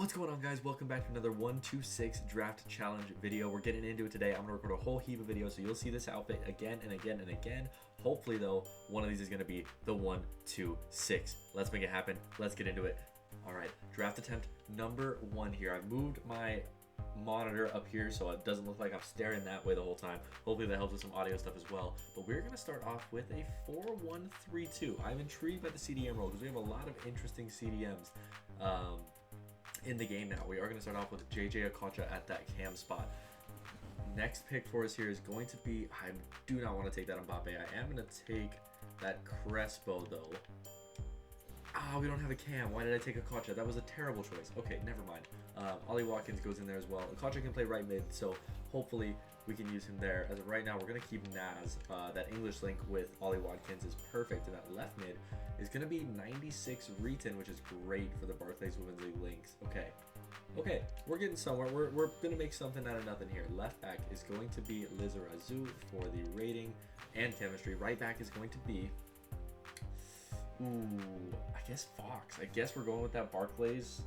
What's going on, guys? Welcome back to another 126 draft challenge video. We're getting into it today. I'm gonna record a whole heap of videos, so you'll see this outfit again and again and again. Hopefully though, one of these is gonna be the 126. Let's make it happen. Let's get into it. All right, draft attempt number 1 here. I've moved my monitor up here so it doesn't look like I'm staring that way the whole time. Hopefully that helps with some audio stuff as well. But we're gonna start off with a 4-1-3-2. I'm intrigued by the CDM role because we have a lot of interesting CDMs in the game now. We are going to start off with JJ Okocha at that cam spot. Next pick for us here is going to be, I do not want to take that Mbappe. I am going to take that Crespo though. We don't have a cam. Why did I take Okocha? That was a terrible choice. Okay, never mind. Ollie Watkins goes in there as well. Okocha can play right mid, so hopefully we can use him there. As of right now, we're going to keep Naz. That English link with Ollie Watkins is perfect, and that left mid is going to be 96 Reton, which is great for the Barclays Women's League links. Okay, we're getting somewhere. We're going to make something out of nothing here. Left back is going to be Lizarazu for the rating and chemistry. Right back is going to be... I guess Fox. I guess we're going with that Barclays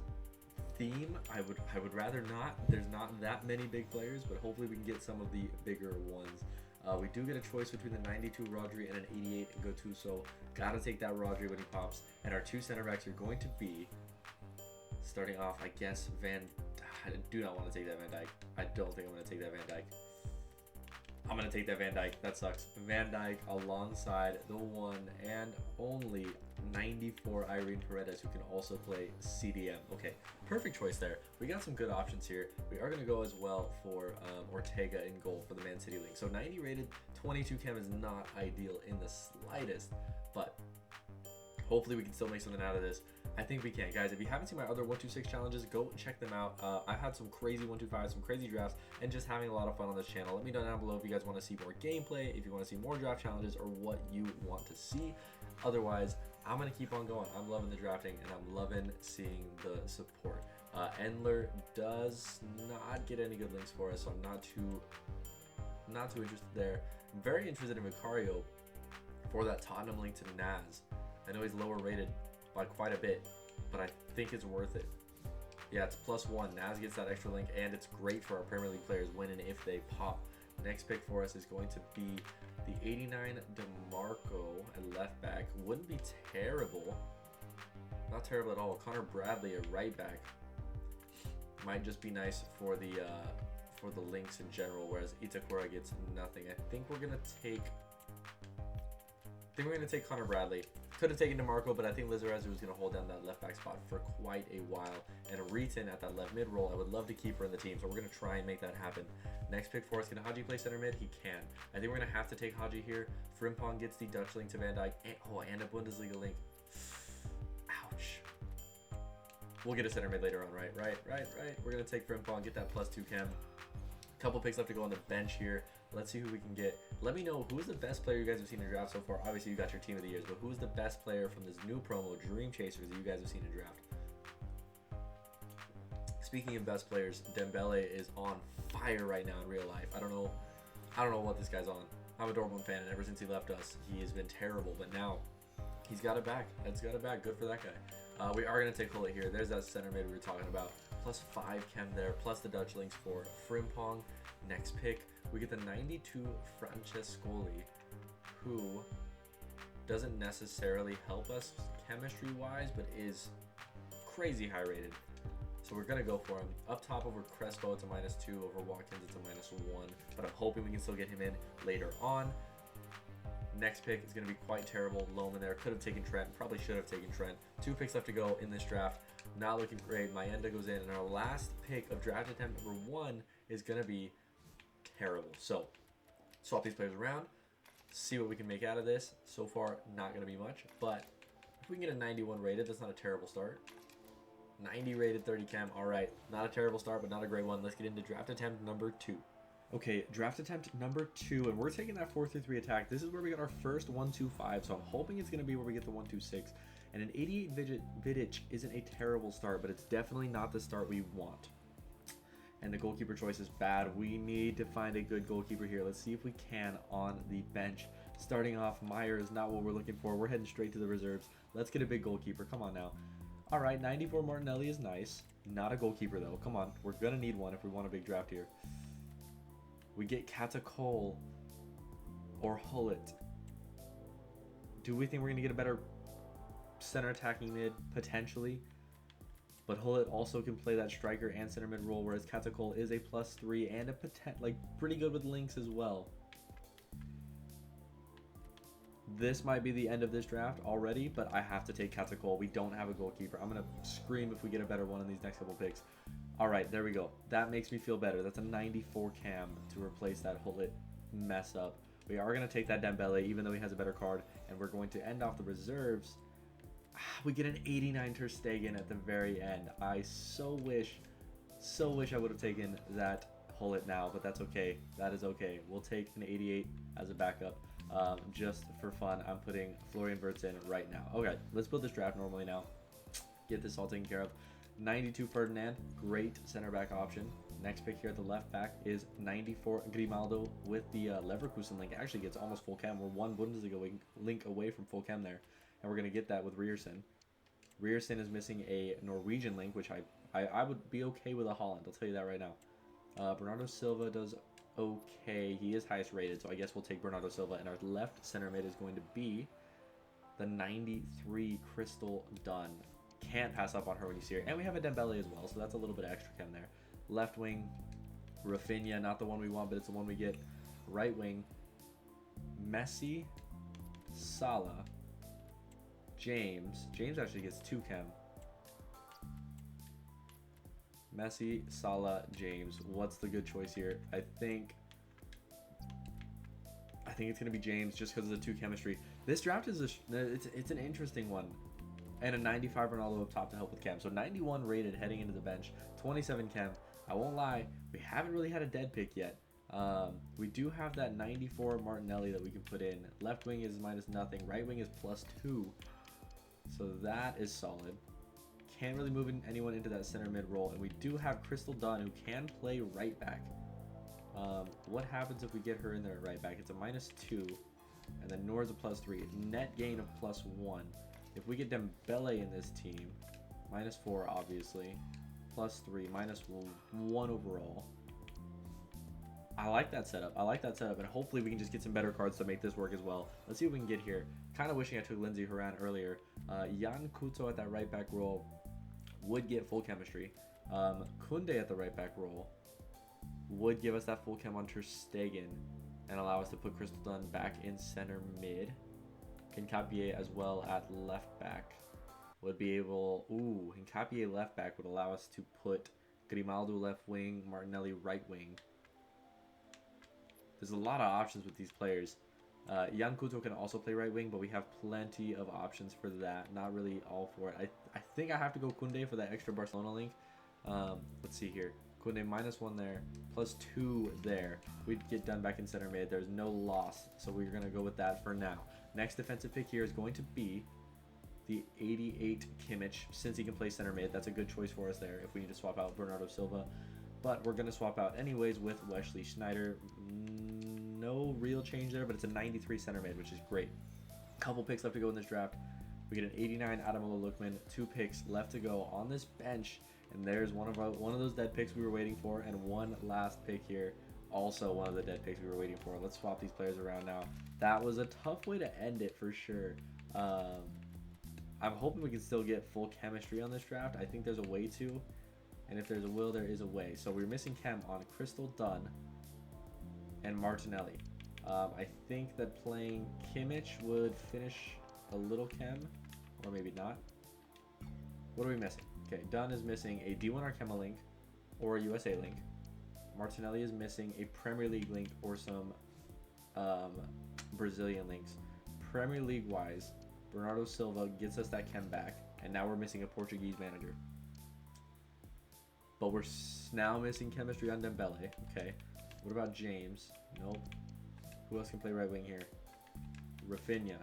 theme. I would rather not. There's not that many big players, but hopefully we can get some of the bigger ones. We do get a choice between the 92 Rodri and an 88 Gattuso. Gotta take that Rodri when he pops. And our two center backs are going to be, starting off, I guess, I do not want to take that Van Dijk. I don't think I'm going to take that Van Dijk. I'm going to take that Van Dijk. That sucks. Van Dijk alongside the one and only 94 Irene Paredes, who can also play CDM. Okay, perfect choice there. We got some good options here. We are going to go as well for Ortega in goal for the Man City League. So 90 rated, 22 chem is not ideal in the slightest, but hopefully we can still make something out of this. I think we can. Guys, if you haven't seen my other 126 challenges, go check them out. I've had some crazy 125s, some crazy drafts, and just having a lot of fun on this channel. Let me know down below if you guys want to see more gameplay, if you want to see more draft challenges, or what you want to see. Otherwise, I'm going to keep on going. I'm loving the drafting, and I'm loving seeing the support. Endler does not get any good links for us, so I'm not too interested there. I'm very interested in Vicario for that Tottenham link to Naz. I know he's lower rated by quite a bit, but I think it's worth it. Yeah, it's +1. Naz gets that extra link, and it's great for our Premier League players when and if they pop. Next pick for us is going to be the 89 DeMarco at left back. Wouldn't be terrible. Not terrible at all. Connor Bradley at right back might just be nice for the links in general, whereas Itakura gets nothing. I think we're gonna take Connor Bradley. Could have taken DeMarco, but I think Lizarazu is going to hold down that left back spot for quite a while. And Reton at that left mid role, I would love to keep her in the team, so we're going to try and make that happen. Next pick for us, can Haji play center mid? He can. I think we're going to have to take Haji here. Frimpong gets the Dutch link to Van Dijk, and a Bundesliga link. Ouch. We'll get a center mid later on, right? We're going to take Frimpong, get that +2 chem. Couple picks left to go on the bench here. Let's see who we can get. Let me know who is the best player you guys have seen in draft so far. Obviously, you got your team of the years, but who is the best player from this new promo, Dream Chasers, that you guys have seen in draft? Speaking of best players, Dembele is on fire right now in real life. I don't know what this guy's on. I'm a Dortmund fan, and ever since he left us, he has been terrible. But now, he's got it back. Ed's got it back. Good for that guy. We are going to take Hullet here. There's that center mid we were talking about. +5 chem there, plus the Dutch links for Frimpong. Next pick, we get the 92 Francescoli, who doesn't necessarily help us chemistry-wise, but is crazy high rated. So we're going to go for him. Up top over Crespo, it's a -2. Over Watkins, it's a -1. But I'm hoping we can still get him in later on. Next pick is going to be quite terrible. Loam in there. Could have taken Trent. Probably should have taken Trent. 2 picks left to go in this draft. Not looking great. Mayenda goes in. And our last pick of draft attempt number 1 is going to be terrible. So, swap these players around. See what we can make out of this. So far, not going to be much. But if we can get a 91 rated, that's not a terrible start. 90 rated, 30 chem. All right. Not a terrible start, but not a great one. Let's get into draft attempt number 2. Okay, draft attempt number 2, and we're taking that 4-3-3 attack. This is where we got our first 1-2-5, so I'm hoping it's going to be where we get the 1-2-6. And an 88 Vidic isn't a terrible start, but it's definitely not the start we want. And the goalkeeper choice is bad. We need to find a good goalkeeper here. Let's see if we can on the bench. Starting off, Meyer is not what we're looking for. We're heading straight to the reserves. Let's get a big goalkeeper. Come on now. All right, 94 Martinelli is nice. Not a goalkeeper, though. Come on. We're going to need one if we want a big draft here. We get Katakol or Hullet. Do we think we're going to get a better center attacking mid? Potentially. But Hullet also can play that striker and center mid role, whereas Katakol is a +3 and a pretty good with links as well. This might be the end of this draft already, but I have to take Katakol. We don't have a goalkeeper. I'm going to scream if we get a better one in these next couple picks. All right, there we go. That makes me feel better. That's a 94 cam to replace that Hullet mess up. We are going to take that Dembele, even though he has a better card, and we're going to end off the reserves. We get an 89 Ter Stegen at the very end. I so wish I would have taken that Hullet now, but that's okay. That is okay. We'll take an 88 as a backup. Just for fun, I'm putting Florian Wirtz in right now. Okay, let's build this draft normally now. Get this all taken care of. 92 Ferdinand, great center back option. Next pick here at the left back is 94 Grimaldo with the Leverkusen link. It actually gets almost full chem. We're one Bundesliga link away from full chem there. And we're going to get that with Rierson. Rierson is missing a Norwegian link, which I would be okay with a Holland. I'll tell you that right now. Bernardo Silva does okay. He is highest rated, so I guess we'll take Bernardo Silva. And our left center mid is going to be the 93 Crystal Dunn. Can't pass up on her when you see her. And we have a Dembele as well, so that's a little bit of extra chem there. Left wing, Rafinha, not the one we want, but it's the one we get. Right wing, Messi, Salah, James. James actually gets 2 chem. Messi, Salah, James. What's the good choice here? I think it's going to be James just because of the 2 chemistry. This draft is it's an interesting one. And a 95 Ronaldo up top to help with chem. So 91 rated heading into the bench. 27 chem. I won't lie, we haven't really had a dead pick yet. We do have that 94 Martinelli that we can put in. Left wing is minus nothing. Right wing is +2. So that is solid. Can't really move anyone into that center mid role. And we do have Crystal Dunn, who can play right back. What happens if we get her in there at right back? It's a -2. And then Nora's a +3. Net gain of +1. If we get Dembele in this team, -4 obviously, +3, -1 overall. I like that setup. And hopefully we can just get some better cards to make this work as well. Let's see what we can get here. Kind of wishing I took Lindsey Horan earlier. Jan Kuto at that right back role would get full chemistry. Kunde at the right back role would give us that full chem on Ter Stegen and allow us to put Crystal Dunn back in center mid. Hincapié as well at left back would be able... Ooh, Hincapié left back would allow us to put Grimaldo left wing, Martinelli right wing. There's a lot of options with these players. Jan Kuto can also play right wing, but we have plenty of options for that. Not really all for it. I think I have to go Kunde for that extra Barcelona link. Let's see here. Kunde -1 there, +2 there. We'd get done back in center mid. There's no loss, so we're going to go with that for now. Next defensive pick here is going to be the 88 Kimmich, since he can play center mid. That's a good choice for us there if we need to swap out Bernardo Silva. But we're going to swap out anyways with Wesley Sneijder. No real change there, but it's a 93 center mid, which is great. Couple picks left to go in this draft. We get an 89 Ademola Lookman, 2 picks left to go on this bench. And there's one of those dead picks we were waiting for, and one last pick here. Also one of the dead picks we were waiting for. Let's swap these players around now. That was a tough way to end it for sure. I'm hoping we can still get full chemistry on this draft. I think there's a way to. And if there's a will, there is a way. So we're missing chem on Crystal Dunn and Martinelli. I think that playing Kimmich would finish a little chem, or maybe not. What are we missing? Okay, Dunn is missing a D1 Arkema link or a USA link. Martinelli is missing a Premier League link or some Brazilian links. Premier League wise, Bernardo Silva gets us that chem back, and now we're missing a Portuguese manager. But we're now missing chemistry on Dembele. Okay, what about James? Nope. Who else can play right wing here? Rafinha.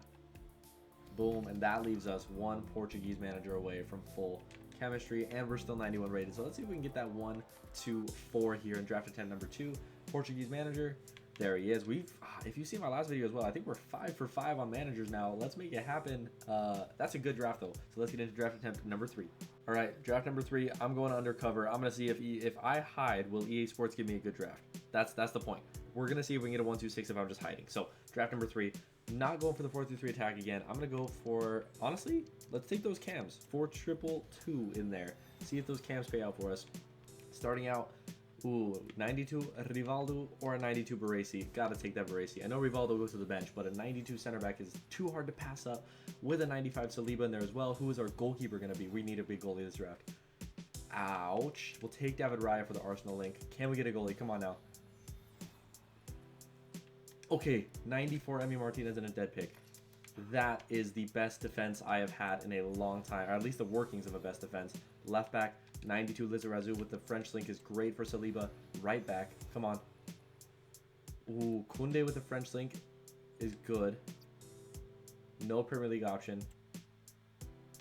Boom, and that leaves us one Portuguese manager away from full chemistry, and we're still 91 rated. So let's see if we can get that 1, 2, 4 here in draft attempt number 2. Portuguese manager. There he is. If you see my last video as well, I think we're 5 for 5 on managers now. Let's make it happen. That's a good draft though. So let's get into draft attempt number 3. All right, draft number 3. I'm going undercover. I'm gonna see if I hide, will EA Sports give me a good draft? That's the point. We're gonna see if we can get a 1-2-6 if I'm just hiding. So draft number 3. Not going for the 4-3-3 attack again. I'm gonna go for, honestly, let's take those cams. 4-2-2-2 in there. See if those cams pay out for us. Starting out. Ooh, 92 Rivaldo or a 92 Baresi. Gotta take that Baresi. I know Rivaldo goes to the bench, but a 92 center back is too hard to pass up with a 95 Saliba in there as well. Who is our goalkeeper going to be? We need a big goalie this draft. Ouch. We'll take David Raya for the Arsenal link. Can we get a goalie? Come on now. Okay, 94 Emi Martinez and a dead pick. That is the best defense I have had in a long time, or at least the workings of a best defense. Left back, 92 Lizarazu with the French link is great for Saliba. Right back, come on. Ooh, Koundé with the French link is good. No Premier League option.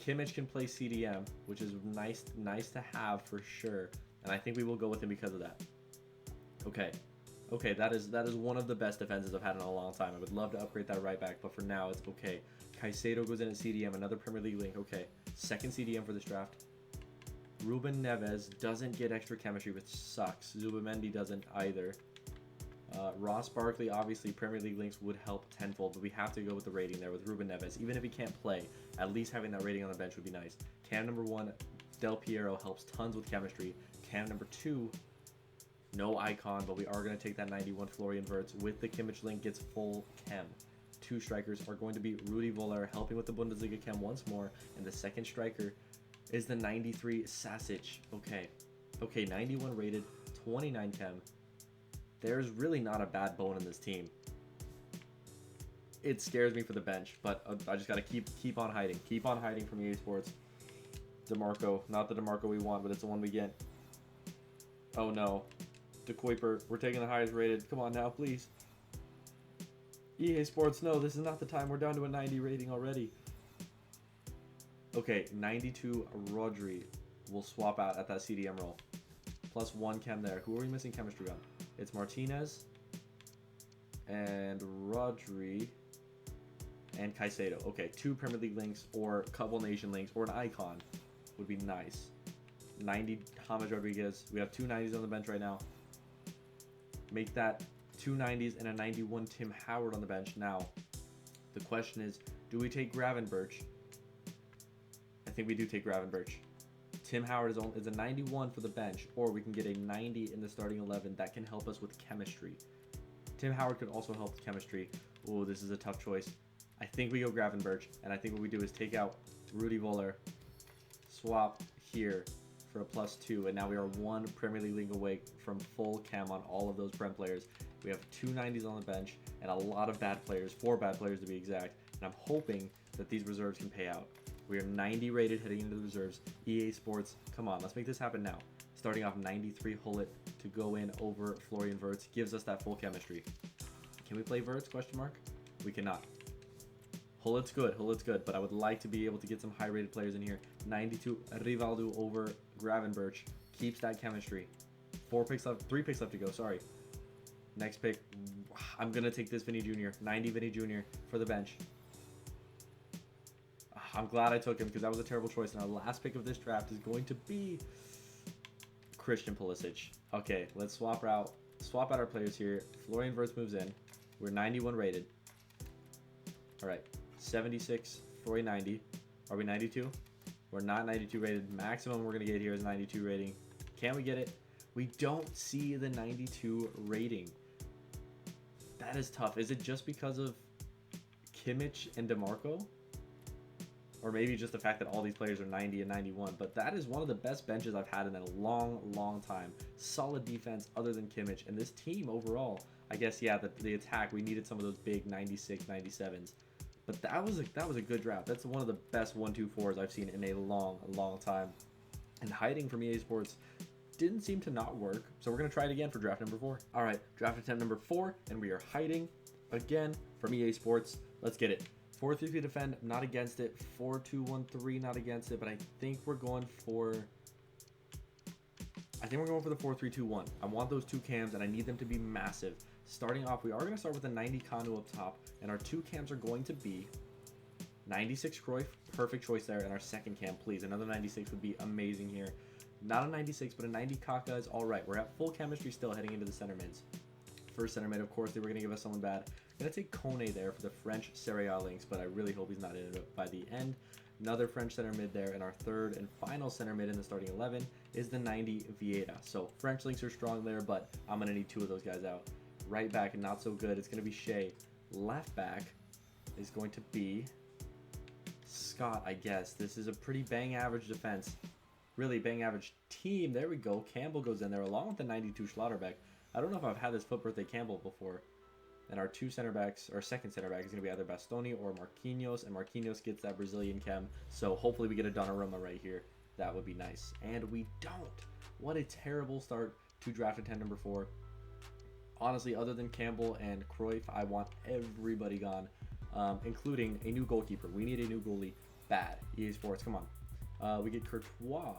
Kimmich can play CDM, which is nice to have for sure. And I think we will go with him because of that. Okay, that is one of the best defenses I've had in a long time. I would love to upgrade that right back, but for now it's okay. Caicedo goes in at CDM, another Premier League link. Okay, second CDM for this draft. Ruben Neves doesn't get extra chemistry, which sucks. Zubamendi doesn't either. Ross Barkley, obviously, Premier League links would help tenfold, but we have to go with the rating there with Ruben Neves. Even if he can't play, at least having that rating on the bench would be nice. Cam number 1, Del Piero helps tons with chemistry. Cam number 2, no icon, but we are going to take that 91 Florian Wirtz with the Kimmich link, gets full chem. 2 strikers are going to be Rudi Voller helping with the Bundesliga chem once more, and the second striker is the 93 Sasic. Okay, 91 rated, 29 chem. There's really not a bad bone in this team. It scares me for the bench, but I just gotta keep on hiding. Keep on hiding from EA Sports. DeMarco, not the DeMarco we want, but it's the one we get. Oh no, De Kuiper, we're taking the highest rated. Come on now, please. EA Sports, no, this is not the time. We're down to a 90 rating already. Okay, 92 Rodri will swap out at that CDM role. Plus 1 chem there. Who are we missing chemistry on? It's Martinez and Rodri and Caicedo. Okay, 2 Premier League links or a couple nation links or an icon would be nice. 90 James Rodriguez. We have 2 90s on the bench right now. Make that 2 90s and a 91 Tim Howard on the bench. Now, the question is, do we take Gravenberch? I think we do take Gravenberch. Tim Howard is a 91 for the bench, or we can get a 90 in the starting 11 that can help us with chemistry. Tim Howard could also help with chemistry. Oh, this is a tough choice. I think we go Gravenberch, and I think what we do is take out Rudi Voller, swap here for a +2, and now we are 1 Premier League link away from full chem on all of those Prem players. We have 2 90s on the bench and a lot of bad players, 4 bad players to be exact, and I'm hoping that these reserves can pay out. We are 90 rated heading into the reserves. EA Sports, come on, let's make this happen now. Starting off 93 Hullet to go in over Florian Wirtz gives us that full chemistry. Can we play Wirtz, question mark? We cannot. Hullet's good, but I would like to be able to get some high rated players in here. 92 Rivaldo over Gravenberch keeps that chemistry. 3 picks left to go, sorry. Next pick, I'm gonna take this Vinny Jr., 90 Vinny Jr. for the bench. I'm glad I took him because that was a terrible choice. And our last pick of this draft is going to be Christian Pulisic. Okay, let's swap out our players here. Florian Wirtz moves in. We're 91 rated. All right, 76 for a 90. Are we 92? We're not 92 rated. Maximum we're gonna get here is 92 rating. Can we get it? We don't see the 92 rating. That is tough. Is it just because of Kimmich and DeMarco? Or maybe just the fact that all these players are 90 and 91. But that is one of the best benches I've had in a long time. Solid defense other than Kimmich. And this team overall, I guess, yeah, the attack, we needed some of those big 96, 97s. But that was a good draft. That's one of the best 1-2-4s I've seen in a long time. And hiding from EA Sports didn't seem to not work. So we're going to try it again for draft number 4. All right, draft attempt number 4. And we are hiding again from EA Sports. Let's get it. 4-3-3 defend, not against it. 4-2-1-3, not against it. But I think we're going for the 4-3-2-1. I want those 2 cams, and I need them to be massive. Starting off, we are going to start with a 90 Kanu up top, and our 2 cams are going to be 96 Cruyff, perfect choice there, and our second cam, please. Another 96 would be amazing here. Not a 96, but a 90 Kaka is all right. We're at full chemistry still heading into the center mids. First center mid, of course, they were going to give us someone bad. I'm going to take Kone there for the French Serie A links, but I really hope he's not in it by the end. Another French center mid there, and our third and final center mid in the starting 11 is the 90 Vieira. So French links are strong there, but I'm going to need 2 of those guys out. Right back, not so good. It's going to be Shea. Left back is going to be Scott, I guess. This is a pretty bang average defense. Really bang average team. There we go. Campbell goes in there along with the 92 Schlotterbeck. I don't know if I've had this foot birthday Campbell before. And our 2 center backs, or second center back, is going to be either Bastoni or Marquinhos. And Marquinhos gets that Brazilian chem. So hopefully we get a Donnarumma right here. That would be nice. And we don't. What a terrible start to draft attempt number 4. Honestly, other than Campbell and Cruyff, I want everybody gone. Including a new goalkeeper. We need a new goalie. Bad. EA Sports, come on. We get Courtois,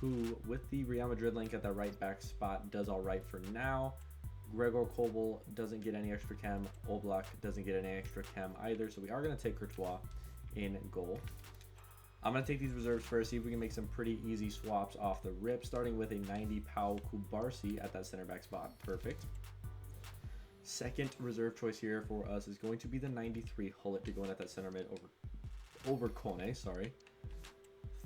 who, with the Real Madrid link at that right back spot, does all right for now. Gregor Kobel doesn't get any extra chem. Oblak doesn't get any extra chem either. So we are going to take Courtois in goal. I'm going to take these reserves first, see if we can make some pretty easy swaps off the rip, starting with a 90 Pau Kubarsi at that center back spot. Perfect. Second reserve choice here for us is going to be the 93 Hullet to go in at that center mid over Kone, sorry.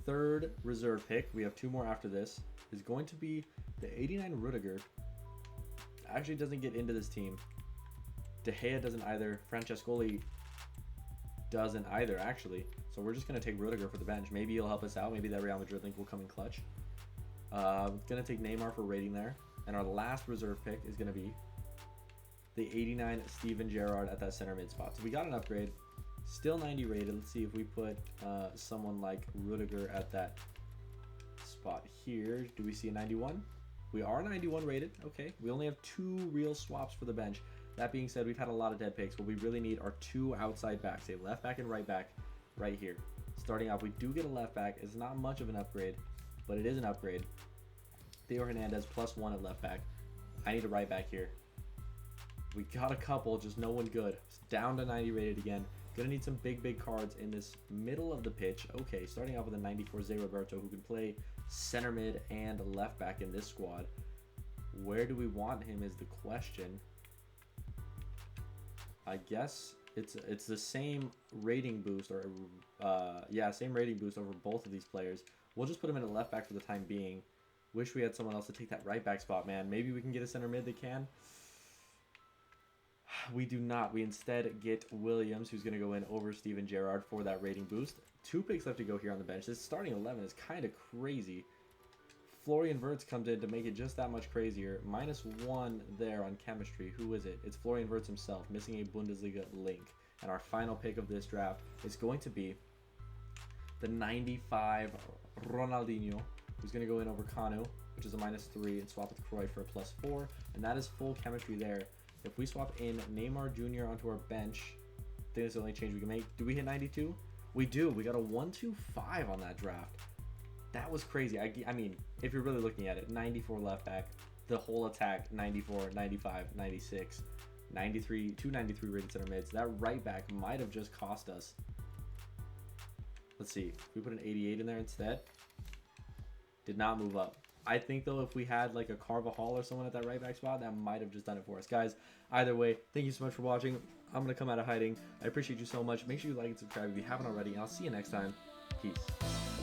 Third reserve pick, we have 2 more after this, is going to be the 89 Rudiger. Actually doesn't get into this team. De Gea doesn't either. Francescoli doesn't either, actually. So we're just going to take Rudiger for the bench. Maybe he'll help us out. Maybe that Real Madrid link will come in clutch. Going to take Neymar for rating there. And our last reserve pick is going to be the 89 Steven Gerrard at that center mid spot. So we got an upgrade. Still 90 rated. Let's see if we put someone like Rudiger at that spot here. Do we see a 91? We are 91 rated. Okay. We only have 2 real swaps for the bench. That being said, we've had a lot of dead picks. What we really need are 2 outside backs, a left back and right back right here. Starting off, we do get a left back. It's not much of an upgrade, but it is an upgrade. Theo Hernandez +1 at left back. I need a right back here. We got a couple, just no one good. It's down to 90 rated again. Gonna need some big cards in this middle of the pitch. Okay, starting off with a 94 Zé Roberto, who can play center mid and left back in this squad. Where do we want him is the question. I guess it's the same rating boost, or yeah, same rating boost over both of these players. We'll just put him in a left back for the time being. Wish we had someone else to take that right back spot, man. Maybe we can get a center mid that can. We do not. We instead get Williams, who's going to go in over Steven Gerrard for that rating boost. 2 picks left to go here on the bench. This starting 11 is kind of crazy. Florian Wirtz comes in to make it just that much crazier. -1 there on chemistry. Who is it? It's Florian Wirtz himself, missing a Bundesliga link. And our final pick of this draft is going to be the 95 Ronaldinho, who's going to go in over Kanu, which is a -3, and swap with Cruyff for a +4. And that is full chemistry there. If we swap in Neymar Jr. onto our bench, I think that's the only change we can make. Do we hit 92? We do. We got a 1-2-5 on that draft. That was crazy. I mean, if you're really looking at it, 94 left back, the whole attack, 94, 95, 96, 93, 293 rated center mids. That right back might have just cost us. Let's see. If we put an 88 in there instead, did not move up. I think, though, if we had like a Carvajal or someone at that right back spot, that might have just done it for us. Guys, either way, thank you so much for watching. I'm going to come out of hiding. I appreciate you so much. Make sure you like and subscribe if you haven't already, and I'll see you next time. Peace.